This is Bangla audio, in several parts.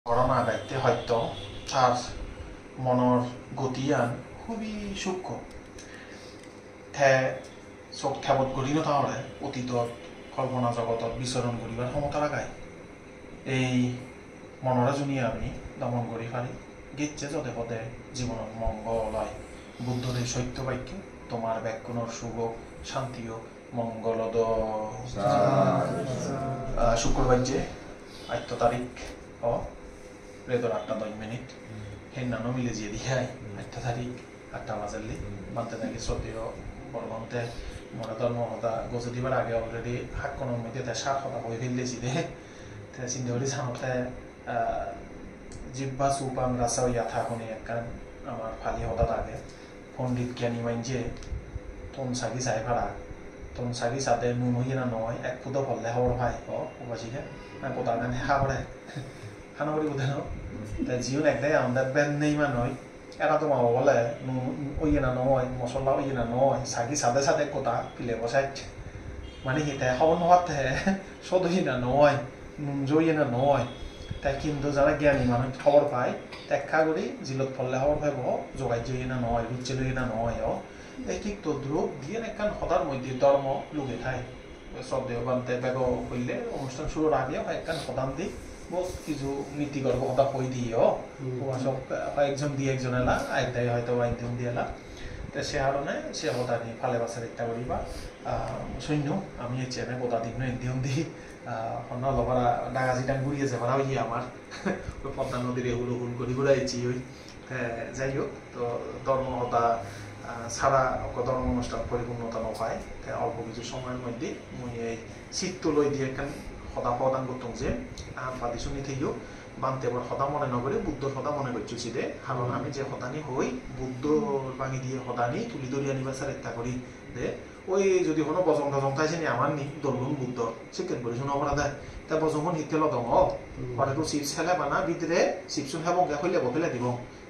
ঘটনা গাইতে হয়তো তার মনের গতিয়ান খুবই সূক্ষ্ম থে চোখ থেবত গঢ়ি নথাৰে অতীতত কল্পনা জগতত বিচৰণ কৰিবাৰ ক্ষমতা ৰাখায় এই মনৰে জুনি আমি দমন কৰি পাৰি গীতছে যদে পদে জীৱনত মংগল হয় বুদ্ধৰ এই সত্য বাক্য তোমাৰ ব্যাকুণৰ শুভ শান্তিও মংগলদ শুক্রবার যে 8 তারিখ রেদর 8:10 হেন্নানো মিলে যে দিহাই 8 তারিখ 8টা বাজারলি মানতে থাকি শ্রদ্ধেয় বর্মন্তে মনে ধর্ম হতা গজু দিবার আগে অলরেডি হাক্কনের মধ্যে তাই 7 কথা হয়ে ফেললেছি রে তাই চিন্তা করি জানতে জিব্বা সুপান রাসাও ইয়াথা শুনি একখান আমার ফালি হতা থাকে পণ্ডিত জ্ঞানী মাইনজে তন সাগি চাই ভাড়া তন সাগি সাথে নুন হইয়ে না নয় এক ফুটো ফললে হওয়ার ভাই উপাসিকে না কোথাও গান হা করে খানা করি কোথায় ন তাই জিওন একটাই আমাদের ব্যান নেই মা নয় এরা তো মাও বলে নুন ওইয়ে না নয় মশলা ওইয়ে না নয় সাগি সাথে সাথে কোথা পিলে বসাই মানে হিতে হওয়ার নহতে সদহি না নয় নুন জইয়ে না নয় তাই কিন্তু যারা জ্ঞানী মানুষ খবর পায় দেখা করি জিলত ফললে খবর পাইব যোগাই জইয়ে না নয় রুচে লইয়ে না নয় এই ঠিক তদ্রুপ দিয়ে একখান হতার মধ্যে ধর্ম লুকে খায় শ্রদ্ধেয় বান্তে বেগ করলে অনুষ্ঠান শুরুর আগে একখান হতান দিই বহুত কিছু নীতিগর্ভ হতা কই দিও সব কয়েকজন দিয়ে একজন এলা আইতাই হয়তো একজন দিয়ে এলা তো সে কারণে সে হতা নিয়ে ফালে বাসার একটা করি বা সৈন্য আমি চেনে গোটা দিন একদিন দিই অন্য লভারা ডাগাজি টান ঘুরিয়ে যাবার হইয়ে আমার ওই পদ্মা নদীর এগুলো হুল করি ঘুরাইছি ওই যাই হোক তো ধর্ম হতা ছাড়া ধর্ম অনুষ্ঠান পরিপূর্ণতা নপায় অল্প কিছু সময়ের মধ্যে মুই এই চিত্ত লই দিয়ে একখান সদা প্রদান করতাম যে পাতি শুনি থেকেও বানতে এবার সদা মনে নকরে বুদ্ধর সদা মনে করছি দে কারণ আমি যে সদানি হই বুদ্ধ ভাঙি দিয়ে সদানি তুলি ধরি আনিবার স্যার একটা করি দে ওই যদি কোনো বজং টজং খাইছে নি আমার নি দলগুন বুদ্ধ চিকেন করে শুনে অপরাধ দেয় তা বজংখন হিতে লদং হঠাৎ চিপস খেলে বানা ভিতরে চিপসুন খাব ফেলে বফেলে দিব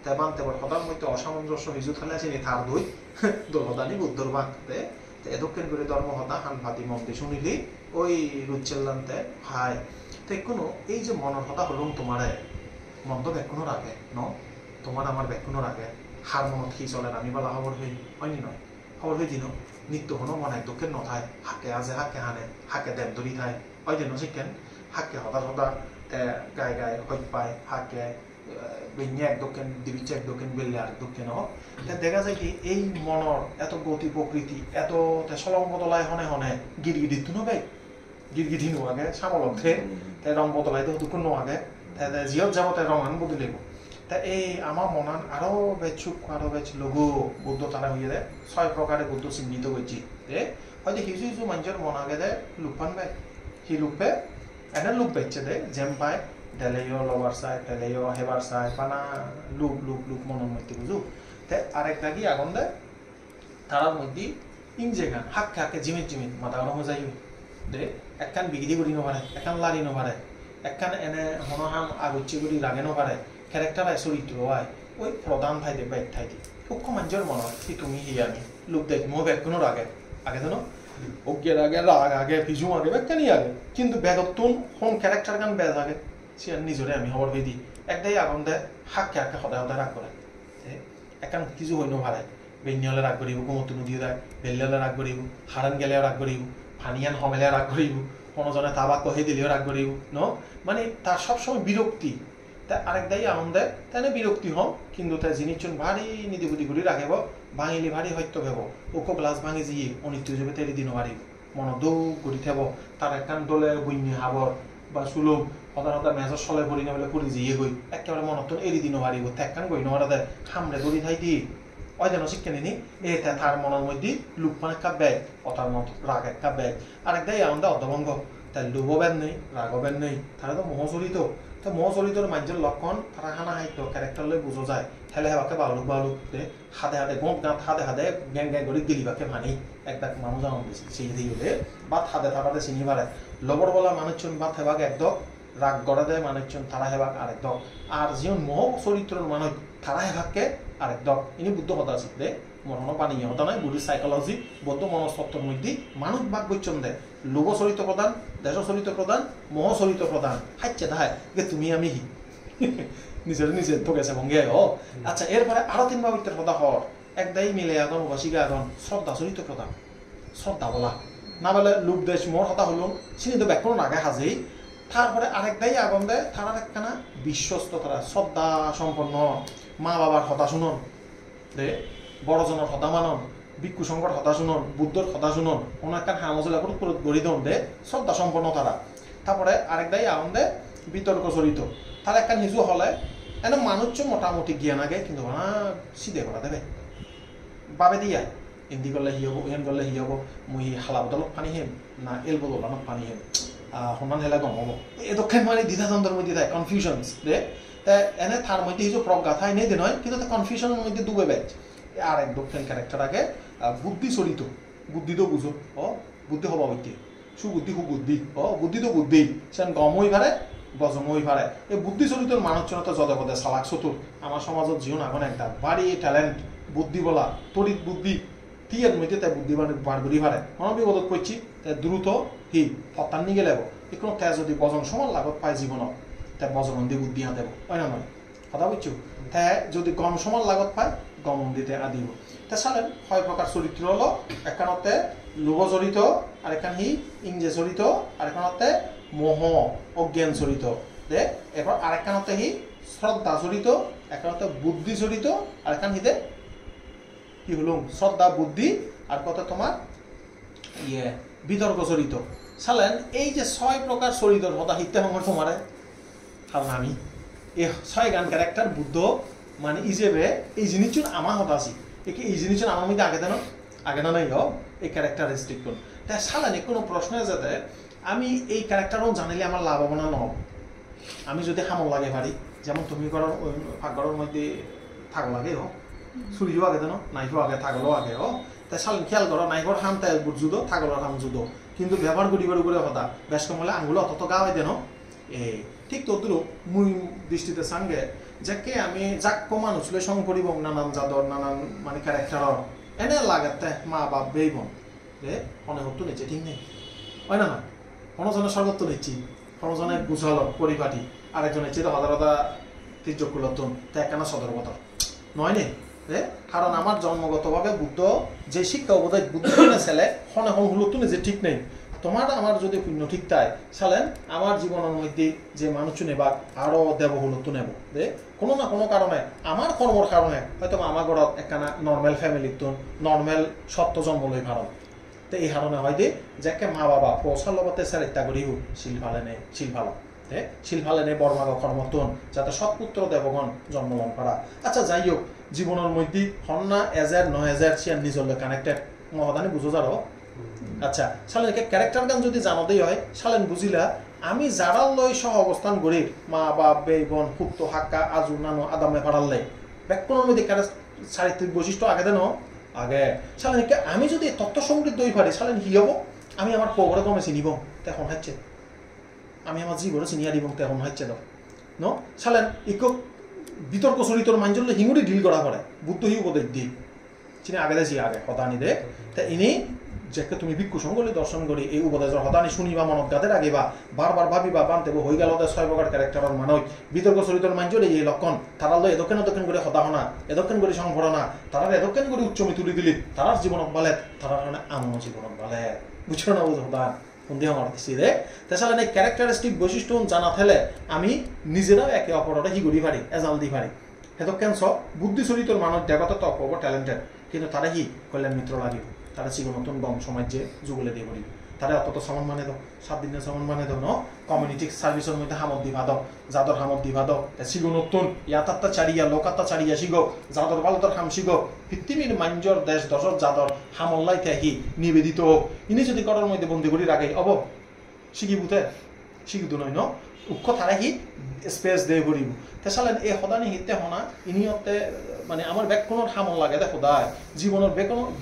তাই বানতে এবার সদার মধ্যে অসামঞ্জস্য হিজু খেলে আছে নি থার দই দল সদানি বুদ্ধর ভাগ দে এদক্ষিণ করে ধর্ম হতা হান ফাতি মন্দির শুনিলি ওই রুচ্ছেল্লান্তে হাই তাই কোনো এই যে মনের হতা হলুম তোমারে মন তো ব্যাকুণও রাখে ন তোমার আমার ব্যাকুণও রাখে হার মনত কি চলে আমি বলা খবর হই হয়নি নয় খবর হই দিন নিত্য হনো মনে দক্ষিণ নথায় হাকে আজে হাকে হানে হাকে দেব ধরি থায় ওই দিন শিখেন হাকে হতার হতা গায়ে গায়ে হইত পায় হাকে বেঞ্জে এক দক্ষিণ দিবিচ্ছে এক দক্ষিণ বেললে আর দক্ষিণ হোক দেখা যায় কি এই মনের এত গতি প্রকৃতি এত সলঙ্গ তলায় হনে হনে গিরগিটি তুনো ভাই গিরগিটি নোয়াগে সামলক থে তাই রং বদলাই তো দুঃখ নোয়াগে তাই জিয়ত যাব তাই রং আন বদলিব তা এই আমার মনান আরো বেচুক আরো বেচ লঘু বুদ্ধ তারা হইয়ে দেয় 6 প্রকারে বুদ্ধ চিহ্নিত করছি দে হয়তো কিছু কিছু মানুষের মনাগে দেয় লুপান ভাই সি লুপে এনে লুপ বেচছে দে জেম পায় ডেলেও লবার চাই ডেলেও হেবার চাই পানা লুপ লুপ লুপ মনের মধ্যে বুঝু তাই আরেকটা কি আগুন দেয় তারার মধ্যে ইংজে গান হাক্কে হাক্কে জিমিত জিমিত মাথা গরম হয়ে যাই দে একখান বিগিরি করি নপারে একখান লাড়ি নপারে একখান এনে হনহান আগুচ্ছি করি রাগে নপারে ক্যারেক্টার আয় চরিত্র হয় ওই প্রধান ঠাই দে ব্যাগ ঠাই দি সূক্ষ্ম মানুষের মনত কি তুমি হি আমি লুপ দেখ মো ব্যাগ কোনো রাগে আগে জানো অজ্ঞের আগে রাগ আগে ভিজু আগে ব্যাগ কেনই আগে কিন্তু ব্যাগতুন কোন ক্যারেক্টার গান বেজ আগে সে নিজরে আমি খবর হয়ে দিই একটাই আগুন দেয় হাক্কে হাক্কে সদায় সদায় রাগ করে একখান কিছু হইন ভাড়ায় বেঞ্জি হলে রাগ করিব কুমতো নদীও দেয় বেল্লে হলে রাগ করিব হারান গেলেও রাগ করিব ফানিয়ান হমেলে রাগ করিব কোনোজনে তাবাক কহে দিলেও রাগ করিব ন মানে তার সবসময় বিরক্তি তাই আরেক দায়ী আনন্দ দেয় তাই বিরক্তি হম কিন্তু তাই জিনিসজন ভারী নিদিগুদি ঘুরি রাখেব ভাঙিলি ভারী হয়ত ভেব ওকে গ্লাস ভাঙি যিয়ে অনিত্য হিসেবে তেলি দিন পারিব মন দৌ ঘুরি থেব তার একখান দলে বন্যে হাবর বা সুলভ হতার হতার মেজর চলে পড়ি না বলে পড়ি যিয়ে গই একেবারে মনত এরি দিন পারিব একখান গই নরা দেয় খামড়ে দড়ি থাই দি ওই যেন শিক্ষা নিনি এ তার মনের মধ্যে লুকপান একটা ব্যাগ অতার মত রাগ একটা ব্যাগ আরেক দায়ী আনন্দ অর্ধভঙ্গ তাই লোভ ব্যান নেই রাগ ব্যান নেই তারা তো মোহচরিত তো মোহচরিতর মানুষের লক্ষণ তারা হানা হাইতো ক্যারেক্টার লই বুঝো যায় হেলে হেবাকে বালুক বালুক দে হাতে হাতে গোঁত গাঁত হাতে হাতে গ্যাং গ্যাং করে গিলিবাকে ভানি একটা মানুষ জানো বেশি সেই দিয়ে হলে বাদ হাতে থাকাতে চিনি পারে লবর বলা মানুষজন বাদ হেবাকে একদম রাগ গড়া দেয় মানুষজন তারা হেবাক আরেক দক আর যিন মোহ চরিত্রের মানুষ তারা হেবাককে আরেক দক ইনি বুদ্ধ কথা আছে দে মরণ পানি হতা নয় বুদ্ধি সাইকোলজি বৌদ্ধ মনস্তত্ত্বের মধ্যে মানুষ বাক বৈচন দেয় লোভ চরিত্র প্রধান দেশ চরিত্র প্রধান মোহ চরিত্র প্রধান হাইচ্ছে তাহায় যে তুমি আমি হি নিজের নিজে ঠকেছে ভঙ্গে আচ্ছা এরপরে আরো 3 পবিত্র কথা হর একদাই মিলে এখন উপাসিকা এখন শ্রদ্ধা চরিত প্রধান শ্রদ্ধা বলা না বলে লোক দেশ মোর হতা হলো চিনি তো ব্যাক করুন আগে হাজেই তারপরে আরেকদাই আগুন দেয় তারা একখানা বিশ্বস্ত তারা শ্রদ্ধা সম্পন্ন মা বাবার হতা শুনুন দে বড়জনের হতা মানন ভিক্ষু সংকট হতা শুনুন বুদ্ধর হতা শুনুন কোনো একটা হামজলা করে গড়ি দন দে শ্রদ্ধা সম্পন্ন তারা তারপরে আরেকদাই আগুন দেয় বিতর্ক চরিত তার একটা নিজু হলে এনে মানুষ মোটামুটি জ্ঞান আগে কিন্তু সিধে করা দেবে বাবে দিয়া হিন্দি করলে হি হব এন করলে হি হব মুই হালা বদলত পানি হেম না এল বদলানত পানি হেম সমান হেলে গম হব এদক্ষেন মানে দ্বিধাদ্বন্দ্বের মধ্যে থাকে কনফিউশনস দে তা এনে তার মধ্যে কিছু প্রজ্ঞা থাই নেই দিন হয় কিন্তু কনফিউশনের মধ্যে ডুবে বেচ আর এক দক্ষিণ ক্যারেক্টার আগে বুদ্ধি চরিত বুদ্ধি তো বুঝো বুদ্ধি হবা হইতে সুবুদ্ধি সুবুদ্ধি বুদ্ধি তো বুদ্ধি সেন গম হই পারে বজম হই পারে এই বুদ্ধি চরিতর মানুষ তো যদে পদে চালাক চতুর আমার সমাজত জীবন এখন একটা বাড়ি ট্যালেন্ট বুদ্ধি বলা তড়িৎ বুদ্ধি টিয়ের মধ্যে তাই বুদ্ধি বার করি পারে মানবী বদত করছি তাই দ্রুত হি ফতান নিয়ে গেলে কোনো তাই যদি বজন সমান লাগত পায় জীবনত তাই বজন দিয়ে বুদ্ধি আ দেব হয় না নয় কথা বুঝছো তাই যদি গম সমান লাগত পায় গম দিতে আদিব তাই চালেন ছয় প্রকার চরিত্র হলো এখানতে লোভ জড়িত আর এখান হি ইংজে জড়িত আর এখানতে মোহ অজ্ঞান জড়িত দে এরপর আরেকখানতে হি শ্রদ্ধা জড়িত এখানতে বুদ্ধি জড়িত আর এখান হিতে কি হলো শ্রদ্ধা বুদ্ধি আর কত তোমার বিতর্ক চরিত চালেন এই যে 6 প্রকার চরিতর কথা হিতে আমার তোমারে কারণ আমি এই 6 গান ক্যারেক্টার বুদ্ধ মানে ইজেবে এই জিনিস আমার হতা আছি এই জিনিস আমার মধ্যে আগে না নাই এই ক্যারেক্টারিস্টিক কোন তাই চালেন কোনো প্রশ্ন যাতে আমি এই ক্যারেক্টারও জানিলে আমার লাভ হব না নহব আমি যদি হামল লাগে পারি যেমন তুমি করার পাকঘরের মধ্যে থাক লাগে চুরিও আগে দেন নাইফও আগে থাকলেও আগে তাই চালেন খেয়াল করো নাইফর হাম তাই জুদো থাকলোর হাম জুদো কিন্তু ব্যবহার করি করে কথা বেশ কম হলে আঙুলে অত গা হয় দেন এই ঠিক তদ্রুপ মুই দৃষ্টিতে চানগে যাকে আমি যাক মানুষ লৈ সং করিব নানান জাদর নানান মানে ক্যারেক্টারর এনে লাগাতে মা বাপ বেই বোন রে মনে হতো নিচে ঠিক নেই হয় না কোনোজনে স্বর্গত্ব নিচ্ছি কোনোজনে বুঝালো পরিপাটি আরেকজনের চেয়ে হাজার হাজার তির্যকুলতন তা একখানা সদর বতর নয় নেই কারণ আমার জন্মগতভাবে বুদ্ধ যে শিক্ষা উপদেশ বুদ্ধ ছেলে হনে হন হুলতো নিজে ঠিক নেই তোমার আমার যদি পুণ্য ঠিক তাই চালেন আমার জীবনের মধ্যে যে মানুষ নেবা আরো দেব হুলতো নেব দে কোনো না কোনো কারণে আমার কর্মর কারণে হয়তো আমার ঘরত একখানা নর্মেল ফ্যামিলি তো নর্মেল সত্য জন্ম লই ভারত তো এই কারণে হয় দে যাকে মা বাবা পৌঁছার লগতে চারিটা করিও শিলফালে নে বর্মাগ কর্মতন যাতে সৎপুত্র দেবগণ জন্মলন করা আচ্ছা যাই হোক জীবনের মধ্যে হন্না এজার 9000 চেয়ার নিজলে কানেক্টেড মহাদানি বুঝো যারো আচ্ছা সালেন ক্যারেক্টার গান যদি জানাতেই হয় সালেন বুঝিলা আমি যারা লই সহ অবস্থান করি মা বাপ বে বোন পুত্র হাক্কা আজু নানো আদামে পাড়ালে ব্যাকরণের মধ্যে চারিত্রিক বৈশিষ্ট্য আগে দেন আগে সালেন আমি যদি তত্ত্ব সমৃদ্ধ হই পারি সালেন কি হব আমি আমার পগরে কমে চিনিব তখন হচ্ছে আমি আমার জীবনে চিনিয়া দিব তখন হচ্ছে ন সালেন ইকক বিতর্ক চরিত্র মাঞ্জলে হিঙুরি ডিল করা পড়ে বুদ্ধ হি উপদেশ দি চিনি আগে দেছি আগে হতানি দে তা ইনি যাকে তুমি ভিক্ষু সঙ্গলে দর্শন করি এই উপদেশের হতানি শুনিবা মনত গাতে রাখিবা বারবার ভাবিবা বানতে হয়ে গেল 6 প্রকার ক্যারেক্টারের মানব বিতর্ক চরিত্র মাঞ্জলে এই লক্ষণ তারা লো এদক্ষণ করে হতাহনা এদক্ষণ করে সংভরণা তারা এদক্ষণ করে উচ্চমি তুলি দিলি তারার জীবনত বালে তারা কারণে আমার জীবনত বালে বুঝছো না বুঝো হতা সন্দেহ মারতেছি রে তাছাড়া এই ক্যারেক্টারিস্টিক বৈশিষ্ট্য জানা থেলে আমি নিজেরাও একে অপরটা হি করি পারি এজাল দি পারি হেতকেন সব বুদ্ধি চরিত্র মানুষ দেখাতে তো অপর ট্যালেন্টেড কিন্তু তারা হি কল্যাণ মিত্র লাগিব তারা চির নতুন গম সমাজে যুগলে দিয়ে পড়ি তারা অত সমান মানে দাও 7 দিনের সমান মানে দাও ন কমিউনিটি সার্ভিসের মধ্যে হামদ দিবা দাও যাদর হামদ দিবা দাও শিগো নতুন ইয়াতাত্তা চারিয়া লোকাত্তা চারিয়া শিগো যাদর বালতর হাম শিগো পৃথিবীর মাঞ্জর দেশ দশর যাদর হামল্লাই থাকি নিবেদিত হোক ইনি যদি করার মধ্যে বন্দি করি রাখে অব শিখি বুথে শিখিত নয় ন উক্ষ তারা হি স্পেস দিয়ে করিব তে চালেন এই সদানি হিতে হনা ইনিয়তে মানে আমার ব্যাকরণের হামল লাগে দেখো দায় জীবনের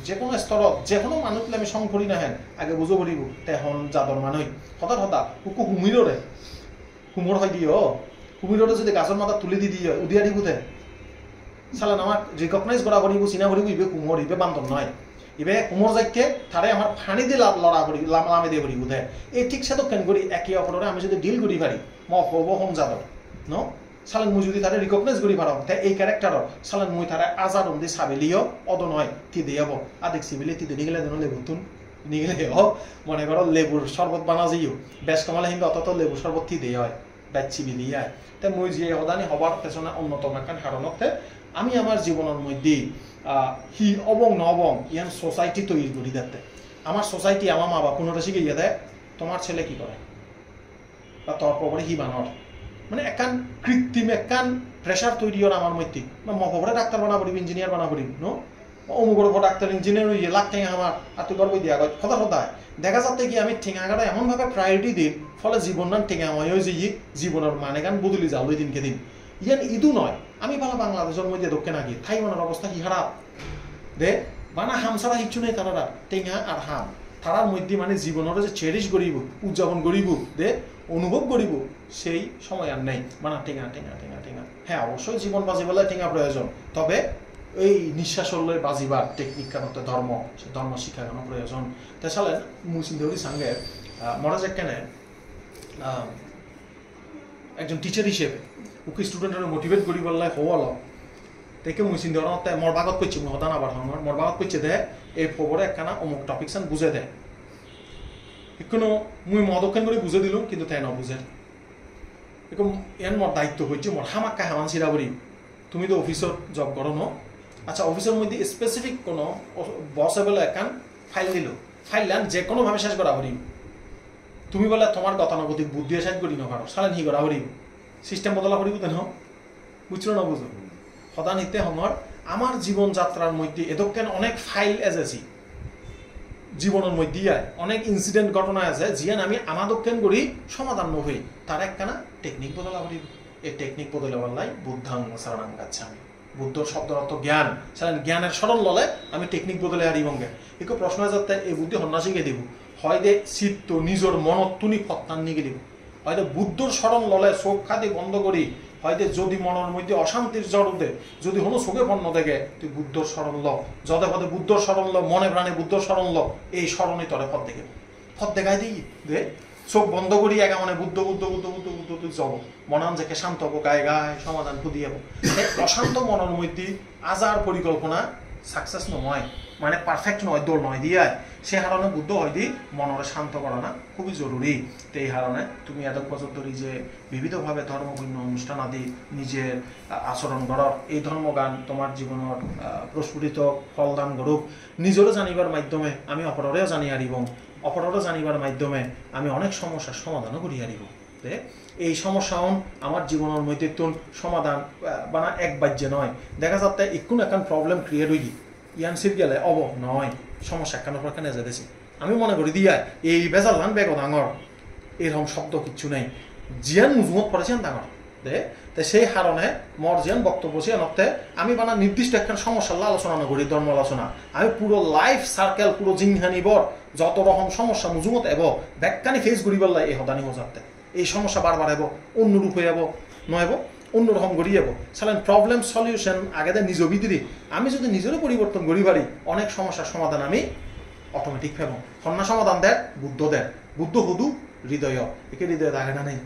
যে কোনো স্তরত যে কোনো মানুষলে আমি সং করি না হেন আগে বুঝো করিব তেহন যাদর মানুষ হতা উকু হুমিররে হুমর হয় দিও হুমিররে যদি গাছের মাথা তুলি দি দিয়ে উদিয়া দিবুতে চালেন আমার রিকগনাইজ করা করিব চিনা করিব ইবে কুমর ইবে বান্ধব নয় ইবে কুমর যাইকে তারে আমার ফানি দিয়ে লড়া করি লামে দিয়ে করিব এই ঠিক সে তো কেন করি একে অপরে আমি যদি ডিল করি পারি ম হব হম যাদর ন সালেন মুই যদি তারে রিকগনাইজ করি পারো তে এই ক্যারেক্টারও সালেন মুই তারে আজার দি সাবিলিও অদ নয় তি দেব আদিক সিবিলি তি নিগলে দেন লেবুতুন নিগলে হ মনে করো লেবুর শরবত বানা যাইও বেশ কমালে হিন্দু অত লেবুর শরবত তি দেয় হয় বেচি বিলি আয় তে মুই যে হদানি হবার পেছনে অন্যতম একখান কারণতে আমি আমার জীবনের মধ্যে হি অবং নবং ইয়ান সোসাইটি তৈরি করি দিতে আমার সোসাইটি আমার মা বাপ পুনরায় শিখে দেয় তোমার ছেলে কি করে বা তোর পরে হি বানর মানে একান কৃত্রিম একান প্রেশার তৈরি হয় আমার মধ্যে মহবরে ডাক্তার বানা পড়ি ইঞ্জিনিয়ার বানা পড়ি নো অমুকের উপর ডাক্তার ইঞ্জিনিয়ার হয়ে লাখ ঠেঙে আমার আর তুই গর্ব দিয়া গয় সদা সদায় দেখা যাচ্ছে কি আমি ঠেঙাগাটা এমনভাবে প্রায়োরিটি দিই ফলে জীবন নান ঠেঙা হয়ে যে জীবনের মানে গান বদলি যাও ওই দিনকে দিন ইয়ান ইদু নয় আমি ভালো বাংলাদেশের মধ্যে দক্ষিণ আগে থাইওয়ানের অবস্থা কি খারাপ দে বানা হাম ছাড়া কিচ্ছু নেই তারা টেঙা আর হাম তারার মধ্যে মানে জীবনের যে চেরিশ করিব উদযাপন করিব দে অনুভব করিব সেই সময় আর নেই মানে টেঙা টেঙা টেঙা টেঙা হ্যাঁ অবশ্যই জীবন বাজিবেলায় টেঙা প্রয়োজন তবে এই নিঃশ্বাস লয় বাজিবার টেকনিক কারণতে ধর্ম সে ধর্ম শিক্ষা কেন প্রয়োজন তাই চালেন মুসিন দেউরি সঙ্গে মরা যাক কেন একজন টিচার হিসেবে ওকে স্টুডেন্টের মোটিভেট করি বললে হওয়াল তাকে মুসিন দেওয়ার মোর বাগত করছে মুই হতান আবার মোর বাগত করছে দে এই খবরে একখানা অমুক টপিক সান বুঝে দেয় কোনো মুই মদক্ষণ করে বুঝে দিল কিন্তু তাই বুঝে এরকম এর মোর দায়িত্ব হচ্ছে মোর হামাক্কা হামান সিরা করি তুমি তো অফিসত জব করো ন আচ্ছা অফিসের মধ্যে স্পেসিফিক কোনো বস বলে একখান ফাইল দিল ফাইল লান যে কোনোভাবে শেষ করা করি তুমি বলে তোমার গতানুগতিক বুদ্ধি শেষ করি না পারো সালেন হি করা করি সিস্টেম বদলা করিব তেন বুঝছো না বুঝো সদা নিতে সময় আমার জীবনযাত্রার মধ্যে এদকেন অনেক ফাইল এজেছি জীবনের মধ্যে অনেক ইনসিডেন্ট ঘটনা আছে জিয়ান আমি আমাদকেন করি সমাধান নহই তার একখানা টেকনিক বদলা করিব এই টেকনিক বদলে বললাই বুদ্ধাং শরণাং গাচ্ছামি বুদ্ধর শব্দের অর্থ জ্ঞান সালেন জ্ঞানের স্মরণ ললে আমি টেকনিক বদলে হারিবঙ্গে একটু প্রশ্ন যাতে এই বুদ্ধি সন্ন্যাসীকে দিব হয় দে চিত্ত নিজের মনত তুনি ফত্তান নিয়ে দিব হয়তো বুদ্ধর স্মরণ ললে চোখ খাদি বন্ধ করি হয়তো যদি মনের মধ্যে অশান্তির জ্বর উঠে যদি হলো চোখে পণ্য দেখে তুই বুদ্ধর স্মরণ ল যদে পদে বুদ্ধর স্মরণ ল মনে প্রাণে বুদ্ধর স্মরণ ল এই স্মরণে তরে ফত দেখে ফত দেখাই দিই দে চোখ বন্ধ করি একা মানে বুদ্ধ বুদ্ধ বুদ্ধ বুদ্ধ বুদ্ধ তুই যাব মনান যে শান্ত হবো গায়ে গায়ে সমাধান খুদি যাবো অশান্ত মনের মধ্যে আজার পরিকল্পনা সাকসেস নয় মানে পারফেক্ট নয় দৌড় নয় দিয়ে সে কারণে বুদ্ধ হয় দি মনরে শান্ত করা না খুবই জরুরি তো এই কারণে তুমি এত বছর ধরে যে বিবিধভাবে ধর্মপূর্ণ অনুষ্ঠান আদি নিজের আচরণ করার এই ধর্মগান তোমার জীবনের প্রস্ফুটিত ফলদান করুক নিজেরও জানিবার মাধ্যমে আমি অপরেও জানি আরিব অপরেও জানিবার মাধ্যমে আমি অনেক সমস্যার সমাধানও করি আরিব এই সমস্যা আমার জীবনের মধ্যে সমাধান বানা এক বাজ্যে নয় দেখা যাচ্ছে একটু এখন প্রবলেম ক্রিয়েট হইলি ইয়ানসির গেলে অব নয় সমস্যা কেন কেন যেতেছি আমি মনে করি দিয়া এই বেজাল লান বেগ ডাঙর এরকম শব্দ কিচ্ছু নেই জিয়ান মুজুমত পড়েছেন ডাঙর দে তো সেই কারণে মর জিয়ান বক্তব্য সিয়ানতে আমি বানা নির্দিষ্ট একখান সমস্যার আলোচনা না করি ধর্ম আলোচনা আমি পুরো লাইফ সার্কেল পুরো জিংহানিবর যত রকম সমস্যা মুজুমত এব ব্যাখ্যানি ফেস করি বললাই এই হদানি হজাতে এই সমস্যা বারবার এব অন্য রূপে এব নয়ব অন্যরকম করি যাব সালেন প্রবলেম সলিউশন আগে নিজ ভিতরে আমি যদি নিজেরও পরিবর্তন করি পারি অনেক সমস্যার সমাধান আমি অটোমেটিক ফেব সন্না সমাধান দেয় বুদ্ধ দেয় বুদ্ধ হুদু হৃদয় একে হৃদয় দাগে না নেই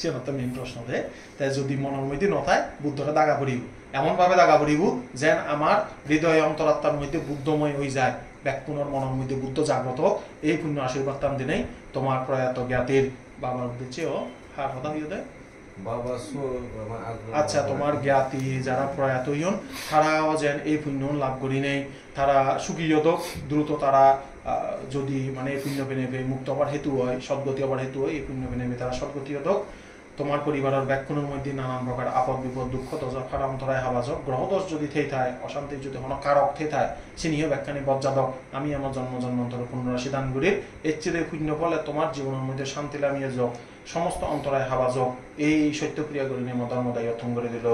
সে তো মেন প্রশ্ন দেয় তাই যদি মনের মধ্যে নথায় বুদ্ধটা দাগা পড়িব এমনভাবে দাগা পড়িব যেন আমার হৃদয় অন্তরাত্মার মধ্যে বুদ্ধময় হয়ে যায় ব্যাকুণর মনের মধ্যে বুদ্ধ জাগ্রত এই পুণ্য আশীর্বাদ তান দিনেই তোমার প্রয়াত জ্ঞাতির বাবার উদ্দেশ্যেও হার হতা দিয়ে দেয় আচ্ছা তোমার জ্ঞাতি যারা প্রয়াত হইন তারাও যেন এই পুণ্য লাভ করি নেই তারা সুখী হতক দ্রুত তারা যদি মানে এই পুণ্য পেনেবে মুক্ত হবার হেতু হয় সদ্গতি হবার হেতু হয় এই পুণ্য পেনেবে তারা সদ্গতি হতক তোমার পরিবারের ব্যাকুণের মধ্যে নানান প্রকার আপদ বিপদ দুঃখ দশার অন্তরায় হাবাজক গ্রহদোষ যদি থেই থাকে অশান্তির যদি কোনো কারক থেই থাকে সিনিও ব্যাখ্যানি বজ্জাদক আমি আমার জন্ম জন্মান্তর পুনরাশি দান করি এর চেয়ে পুণ্য ফলে তোমার জীবনের মধ্যে শান্তি লামিয়ে যোগ সমস্ত অন্তরায় হাবাজক এই সত্যক্রিয়া করে নিয়ে ধর্মদায়ী অর্থন করে দিল।